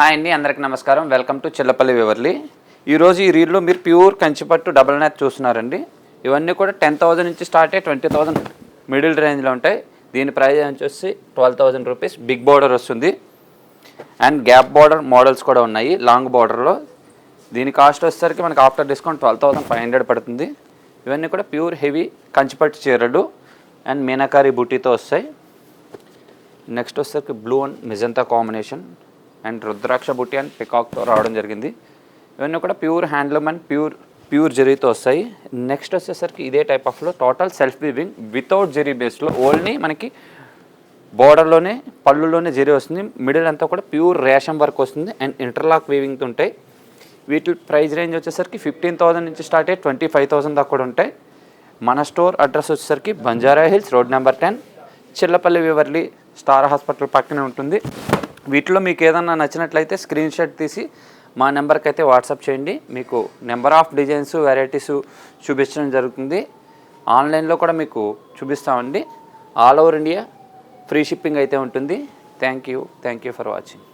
Hi అండి, అందరికీ నమస్కారం. వెల్కమ్ టు చిల్లపల్లి వివర్లీ. ఈరోజు ఈ రీల్లో మీరు ప్యూర్ కంచిపట్టు డబల్ నెక్ చూస్తున్నారండి. ఇవన్నీ కూడా 10,000 నుంచి స్టార్ట్ అయ్యి 20,000 మిడిల్ రేంజ్లో ఉంటాయి. దీని ప్రైస్ వచ్చేసి 12,000 రూపీస్. బిగ్ బార్డర్ వస్తుంది అండ్ గ్యాప్ బార్డర్ మోడల్స్ కూడా ఉన్నాయి లాంగ్ బార్డర్లో. దీని కాస్ట్ వచ్చేసరికి మనకి ఆఫ్టర్ డిస్కౌంట్ 12,500 పడుతుంది. ఇవన్నీ కూడా ప్యూర్ హెవీ కంచిపట్టు చీరలు అండ్ మీనాకారి బుట్టీతో వస్తాయి. నెక్స్ట్ వచ్చేసరికి blue and magenta combination and rudraksha బుట్టి అండ్ పికాక్తో రావడం జరిగింది. ఇవన్నీ కూడా ప్యూర్ హ్యాండ్లూమ్ అండ్ ప్యూర్ జరీతో వస్తాయి. నెక్స్ట్ వచ్చేసరికి ఇదే టైప్ ఆఫ్లో total self weaving without zari బేస్లో ఓన్లీ మనకి బోర్డర్లోనే పళ్ళులోనే జరీ వస్తుంది. మిడిల్ అంతా కూడా ప్యూర్ రేషం వర్క్ వస్తుంది అండ్ ఇంటర్లాక్ వీవింగ్తో ఉంటాయి. వీటి ప్రైస్ రేంజ్ వచ్చేసరికి 15,000 నుంచి స్టార్ట్ అయ్యి 25,000 దాకా కూడా ఉంటాయి. మన స్టోర్ అడ్రస్ వచ్చేసరికి Banjara hills road number 10 Chillapalli వివర్లీ స్టార్ హాస్పిటల్ పక్కనే ఉంటుంది. వీటిలో మీకు ఏదన్నా నచ్చినట్లయితే స్క్రీన్ షాట్ తీసి మా నెంబర్కి అయితే వాట్సాప్ చేయండి. మీకు నెంబర్ ఆఫ్ డిజైన్స్ వెరైటీస్ చూపించడం జరుగుతుంది. ఆన్లైన్లో కూడా మీకు చూపిస్తామండి. All over India free shipping అయితే ఉంటుంది. Thank you for watching.